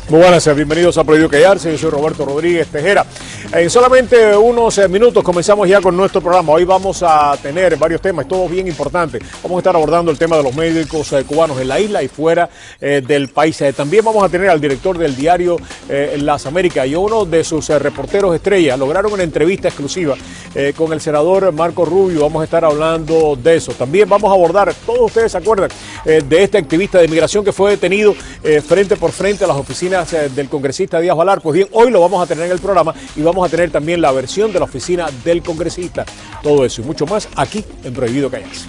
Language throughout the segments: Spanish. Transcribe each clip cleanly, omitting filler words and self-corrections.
Muy buenas, bienvenidos a Prohibido Callarse. Yo soy Roberto Rodríguez Tejera. En solamente unos minutos comenzamos ya con nuestro programa. Hoy vamos a tener varios temas, todos bien importantes. Vamos a estar abordando el tema de los médicos cubanos en la isla y fuera del país. También vamos a tener al director del diario Las Américas y uno de sus reporteros estrellas. Lograron una entrevista exclusiva con el senador Marco Rubio. Vamos a estar hablando de eso. También vamos a abordar, todos ustedes se acuerdan de este activista de inmigración que fue detenido frente por frente a las oficinas del congresista Díaz Valar. Pues bien, hoy lo vamos a tener en el programa y vamos a tener también la versión de la oficina del congresista. Todo eso y mucho más aquí en Prohibido Callarse.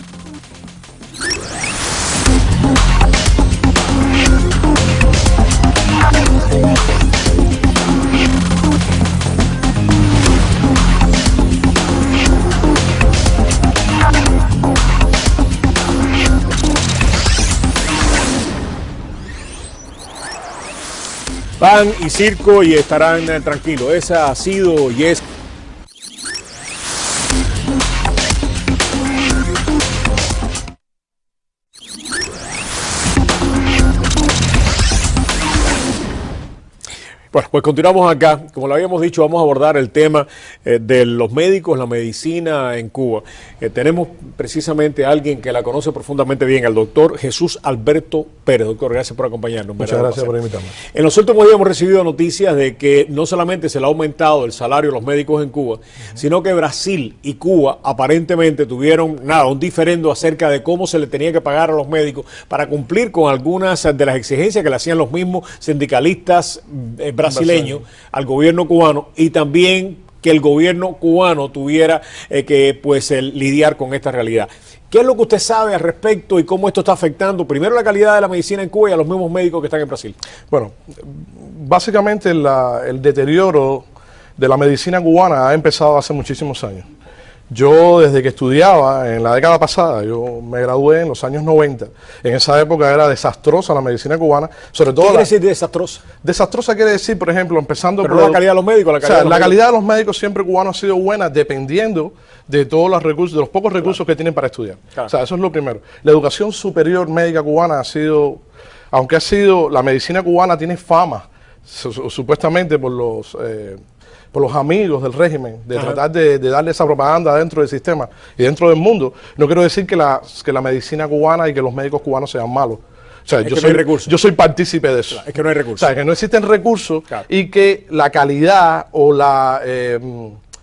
Pan y circo y estarán tranquilos. Esa ha sido y es... Bueno, pues continuamos acá. Como lo habíamos dicho, vamos a abordar el tema de los médicos, la medicina en Cuba. Tenemos precisamente a alguien que la conoce profundamente bien, al doctor Jesús Alberto Pérez. Doctor, gracias por acompañarnos. Muchas gracias por invitarme. En los últimos días hemos recibido noticias de que no solamente se le ha aumentado el salario a los médicos en Cuba, sino que Brasil y Cuba aparentemente tuvieron un diferendo acerca de cómo se le tenía que pagar a los médicos para cumplir con algunas de las exigencias que le hacían los mismos sindicalistas brasileño al gobierno cubano, y también que el gobierno cubano tuviera que lidiar con esta realidad. ¿Qué es lo que usted sabe al respecto y cómo esto está afectando primero la calidad de la medicina en Cuba y a los mismos médicos que están en Brasil? Bueno, básicamente el deterioro de la medicina cubana ha empezado hace muchísimos años. Yo desde que estudiaba en la década pasada, yo me gradué en los años 90, en esa época era desastrosa la medicina cubana, sobre todo... ¿Qué quiere decir desastrosa? Desastrosa quiere decir, por ejemplo, empezando por... la calidad de los médicos, la calidad de los médicos siempre cubanos ha sido buena dependiendo de todos los recursos, de los pocos recursos que tienen para estudiar. O sea, eso es lo primero. La educación superior médica cubana ha sido, aunque ha sido, la medicina cubana tiene fama, supuestamente por los amigos del régimen, de tratar de darle esa propaganda dentro del sistema y dentro del mundo. No quiero decir que la medicina cubana y que los médicos cubanos sean malos. O sea, yo soy partícipe de eso. Claro, es que no hay recursos. O sea, que no existen recursos, claro, y que la calidad o la,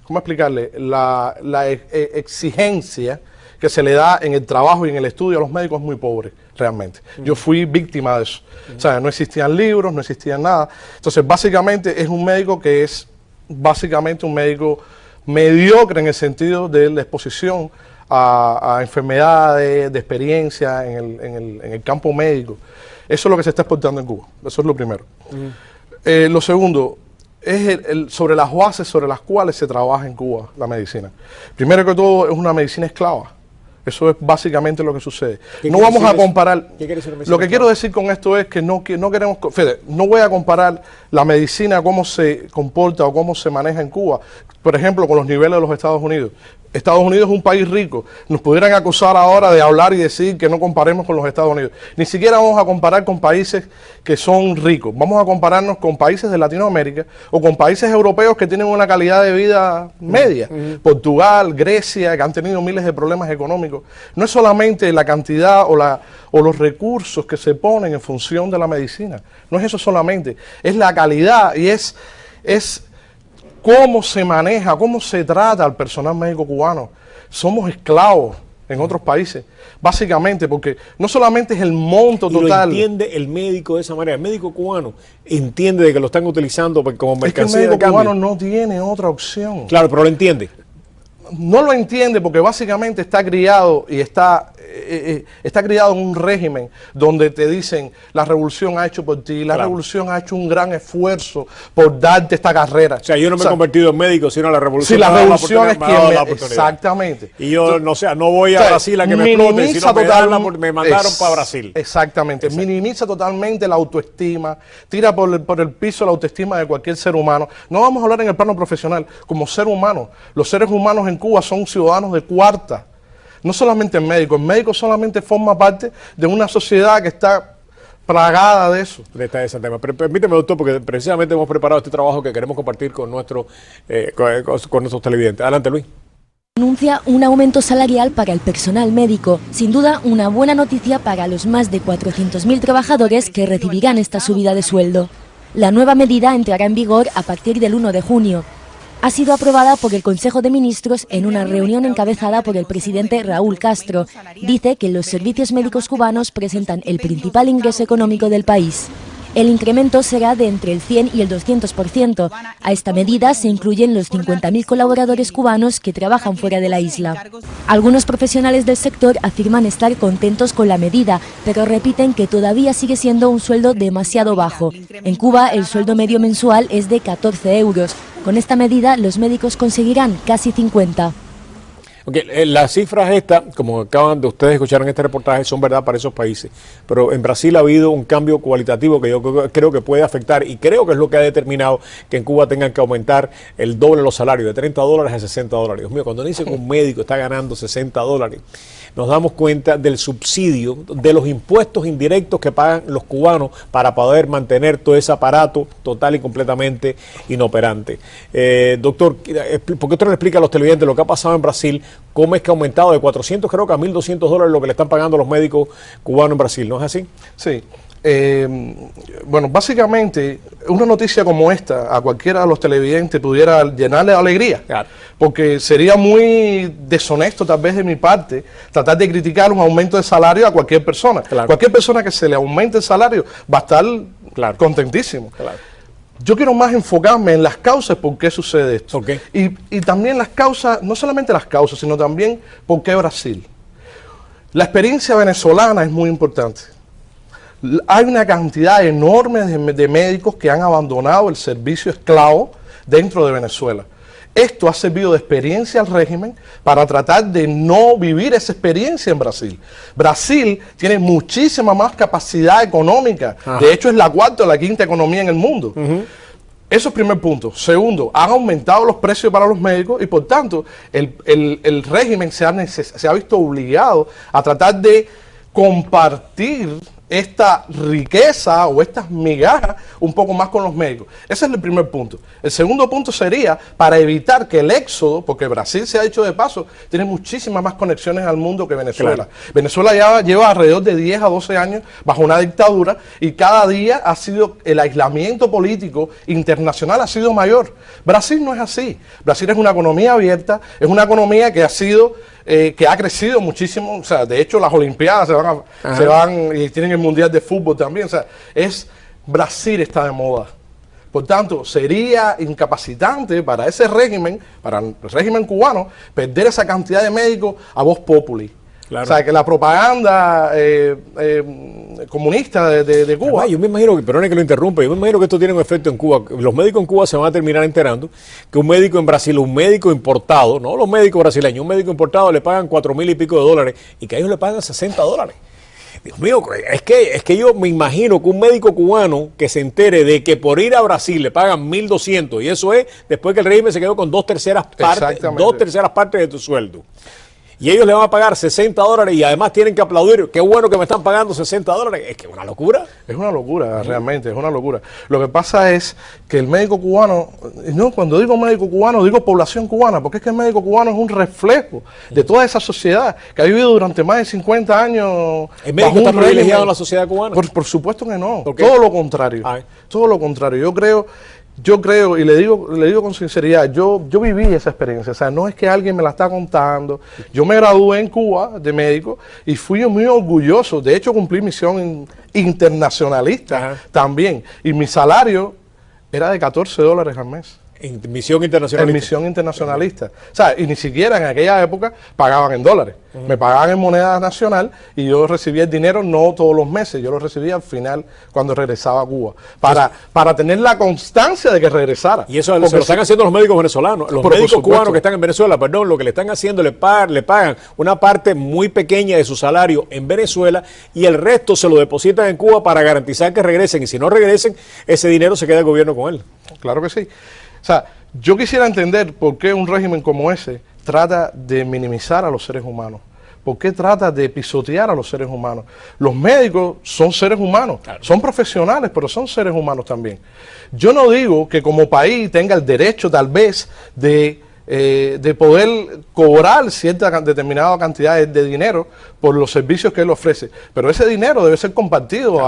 ¿cómo explicarle? La exigencia que se le da en el trabajo y en el estudio a los médicos es muy pobre, realmente. Yo fui víctima de eso. O sea, no existían libros, no existían nada. Entonces, básicamente es un médico que es básicamente un médico mediocre en el sentido de la exposición a enfermedades, de experiencia en el campo médico. Eso es lo que se está exportando en Cuba. Eso es lo primero. Lo segundo es sobre las bases sobre las cuales se trabaja en Cuba la medicina. Primero que todo, es una medicina esclava. Eso es básicamente lo que sucede. No vamos a comparar. Lo que quiero decir con esto es que no queremos. Fede, no voy a comparar la medicina, cómo se comporta o cómo se maneja en Cuba, por ejemplo, con los niveles de los Estados Unidos. Estados Unidos es un país rico. Nos pudieran acusar ahora de hablar y decir que no comparemos con los Estados Unidos. Ni siquiera vamos a comparar con países que son ricos. Vamos a compararnos con países de Latinoamérica o con países europeos que tienen una calidad de vida media. Portugal, Grecia, que han tenido miles de problemas económicos. No es solamente la cantidad o los recursos que se ponen en función de la medicina. No es eso solamente. Es la calidad y es cómo se maneja, cómo se trata al personal médico cubano. Somos esclavos en otros países, básicamente, porque no solamente es el monto total. ¿Y lo entiende el médico de esa manera? El médico cubano entiende de que lo están utilizando como mercancía de cambio. Es que el médico cubano no tiene otra opción. Claro, pero lo entiende. No lo entiende porque básicamente está criado y está criado en un régimen donde te dicen la revolución ha hecho por ti, la revolución ha hecho un gran esfuerzo por darte esta carrera. O sea, yo no me he convertido en médico, sino la revolución. Sí, la revolución es quien exactamente. Y yo no voy a Brasil a que me exploten, sino me mandaron para Brasil. Exactamente. Minimiza totalmente la autoestima, tira por el piso la autoestima de cualquier ser humano. No vamos a hablar en el plano profesional, como ser humano. Los seres humanos en Cuba son ciudadanos de cuarta. No solamente el médico solamente forma parte de una sociedad que está plagada de eso. De ese tema. Pero permíteme, doctor, porque precisamente hemos preparado este trabajo que queremos compartir con nuestros televidentes. Adelante, Luis. Anuncia un aumento salarial para el personal médico. Sin duda, una buena noticia para los más de 400.000 trabajadores que recibirán esta subida de sueldo. La nueva medida entrará en vigor a partir del 1 de junio. Ha sido aprobada por el Consejo de Ministros en una reunión encabezada por el presidente Raúl Castro. Dice que los servicios médicos cubanos presentan el principal ingreso económico del país. El incremento será de entre el 100 y el 200%. A esta medida se incluyen los 50.000 colaboradores cubanos que trabajan fuera de la isla. Algunos profesionales del sector afirman estar contentos con la medida, pero repiten que todavía sigue siendo un sueldo demasiado bajo. En Cuba, el sueldo medio mensual es de 14 euros. Con esta medida, los médicos conseguirán casi 50. Okay, las cifras estas, como acaban de ustedes escuchar en este reportaje, son verdad para esos países. Pero en Brasil ha habido un cambio cualitativo que yo creo que puede afectar, y creo que es lo que ha determinado que en Cuba tengan que aumentar el doble los salarios, de 30 dólares a 60 dólares. Dios mío, cuando dicen que un médico está ganando 60 dólares, nos damos cuenta del subsidio, de los impuestos indirectos que pagan los cubanos para poder mantener todo ese aparato total y completamente inoperante. Doctor, ¿por qué usted no le explica a los televidentes lo que ha pasado en Brasil? ¿Cómo es que ha aumentado de 400, creo que a 1.200 dólares lo que le están pagando los médicos cubanos en Brasil? ¿No es así? Sí. Bueno, básicamente, una noticia como esta, a cualquiera de los televidentes pudiera llenarle de alegría. Claro. Porque sería muy deshonesto tal vez de mi parte tratar de criticar un aumento de salario a cualquier persona. Claro. Cualquier persona que se le aumente el salario va a estar contentísimo. Claro. Yo quiero más enfocarme en las causas por qué sucede esto. Okay. Y también las causas, no solamente las causas, sino también por qué Brasil. La experiencia venezolana es muy importante. Hay una cantidad enorme de médicos que han abandonado el servicio esclavo dentro de Venezuela. Esto ha servido de experiencia al régimen para tratar de no vivir esa experiencia en Brasil. Brasil tiene muchísima más capacidad económica. Ajá. De hecho, es la cuarta o la quinta economía en el mundo. Eso es primer punto. Segundo, han aumentado los precios para los médicos y por tanto el régimen se ha visto obligado a tratar de compartir esta riqueza o estas migajas un poco más con los médicos. Ese es el primer punto. El segundo punto sería para evitar que el éxodo, porque Brasil, se ha dicho de paso, tiene muchísimas más conexiones al mundo que Venezuela. Claro. Venezuela ya lleva alrededor de 10 a 12 años bajo una dictadura y cada día ha sido el aislamiento político internacional ha sido mayor. Brasil no es así. Brasil es una economía abierta, es una economía que ha sido que ha crecido muchísimo. O sea, de hecho las Olimpiadas se van y tienen el Mundial de Fútbol también. O sea, Brasil está de moda. Por tanto, sería incapacitante para ese régimen, para el régimen cubano, perder esa cantidad de médicos a voz populi. Claro. O sea, que la propaganda comunista de Cuba... Además, yo me imagino, perdone que lo interrumpa, yo me imagino que esto tiene un efecto en Cuba. Los médicos en Cuba se van a terminar enterando que un médico en Brasil, un médico importado, no los médicos brasileños, un médico importado le pagan 4.000 y pico de dólares y que a ellos le pagan 60 dólares. Dios mío, es que yo me imagino que un médico cubano que se entere de que por ir a Brasil le pagan 1.200 y eso es después que el régimen se quedó con 2/3 partes de tu sueldo. Y ellos le van a pagar 60 dólares y además tienen que aplaudir. Qué bueno que me están pagando 60 dólares. Es que es una locura. Es una locura, realmente, es una locura. Lo que pasa es que el médico cubano, no, cuando digo médico cubano, digo población cubana, porque es que el médico cubano es un reflejo de toda esa sociedad que ha vivido durante más de 50 años. ¿El médico está privilegiado en la sociedad cubana? Por supuesto que no. Todo lo contrario. Todo lo contrario. Yo creo, y le digo con sinceridad, yo viví esa experiencia. O sea, no es que alguien me la está contando. Yo me gradué en Cuba de médico y fui muy orgulloso. De hecho, cumplí misión internacionalista también. Y mi salario era de 14 dólares al mes. En misión internacionalista. En misión internacionalista. O sea, y ni siquiera en aquella época pagaban en dólares. Me pagaban en moneda nacional y yo recibía el dinero no todos los meses, yo lo recibía al final cuando regresaba a Cuba. Para tener la constancia de que regresara. Y eso se lo están haciendo los médicos venezolanos. Los médicos cubanos que están en Venezuela, lo que le están haciendo, le pagan una parte muy pequeña de su salario en Venezuela y el resto se lo depositan en Cuba para garantizar que regresen. Y si no regresen, ese dinero se queda el gobierno con él. Claro que sí. O sea, yo quisiera entender por qué un régimen como ese trata de minimizar a los seres humanos. ¿por qué trata de pisotear a los seres humanos? Los médicos son seres humanos, son profesionales, pero son seres humanos también. Yo no digo que como país tenga el derecho tal vez de poder cobrar cierta determinada cantidad de dinero por los servicios que él ofrece, pero ese dinero debe ser compartido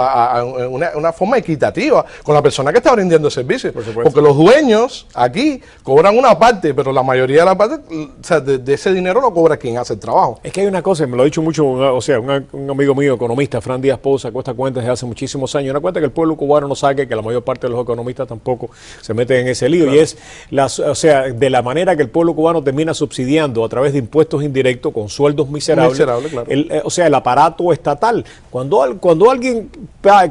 en una forma equitativa con la persona que está brindando el servicio, porque los dueños aquí cobran una parte, pero la mayoría de la parte, o sea, de ese dinero lo cobra quien hace el trabajo. Es que hay una cosa, me lo ha dicho mucho, o sea, un amigo mío, economista, Fran Díaz Poza, cuesta cuentas desde hace muchísimos años, una cuenta que el pueblo cubano no saque, que la mayor parte de los economistas tampoco se meten en ese lío, claro. Y es, o sea, de la manera que el pueblo cubano termina subsidiando a través de impuestos indirectos con sueldos miserables, claro. O sea, el aparato estatal. Cuando alguien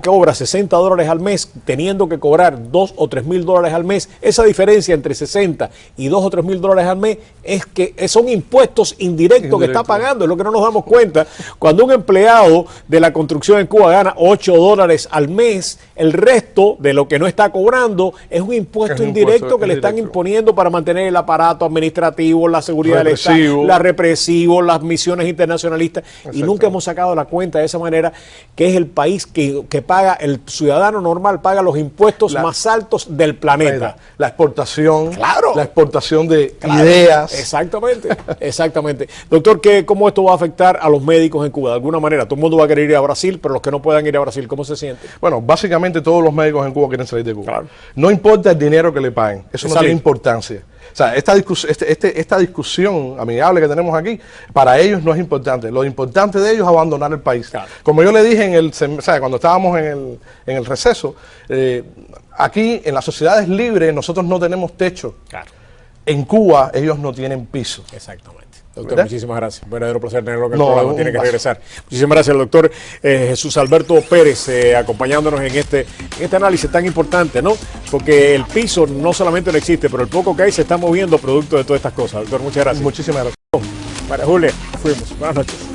cobra $60 al mes, teniendo que cobrar $2 o $3 mil al mes, esa diferencia entre 60 y $2 o $3 mil al mes es que son impuestos indirectos que está pagando, es lo que no nos damos cuenta. Cuando un empleado de la construcción en Cuba gana $8 al mes, el resto de lo que no está cobrando es un impuesto indirecto que le están imponiendo para mantener el aparato administrativo, la seguridad del Estado, la represivo, las misiones internacionalistas, y nunca hemos sacado la cuenta de esa manera, que es el país que paga, el ciudadano normal paga los impuestos más altos del planeta. La exportación, claro, la exportación de ideas. Exactamente, exactamente. Doctor, ¿cómo esto va a afectar a los médicos en Cuba? De alguna manera, todo el mundo va a querer ir a Brasil, pero los que no puedan ir a Brasil, ¿cómo se sienten? Bueno, básicamente todos los médicos en Cuba quieren salir de Cuba. Claro. No importa el dinero que le paguen, eso no tiene importancia. O sea, esta discusión amigable que tenemos aquí, para ellos no es importante. Lo importante de ellos es abandonar el país. Claro. Como yo le dije cuando estábamos en el receso, aquí en las sociedades libres nosotros no tenemos techo. Claro. En Cuba ellos no tienen piso. Exactamente. Doctor, muchísimas gracias. Verdadero placer tenerlo en el programa. Tiene que regresar. Muchísimas gracias al doctor Jesús Alberto Pérez, acompañándonos en este análisis tan importante, ¿no? Porque el piso no solamente no existe, pero el poco que hay se está moviendo producto de todas estas cosas. Doctor, muchas gracias. Muchísimas gracias. María Julia, fuimos. Buenas noches.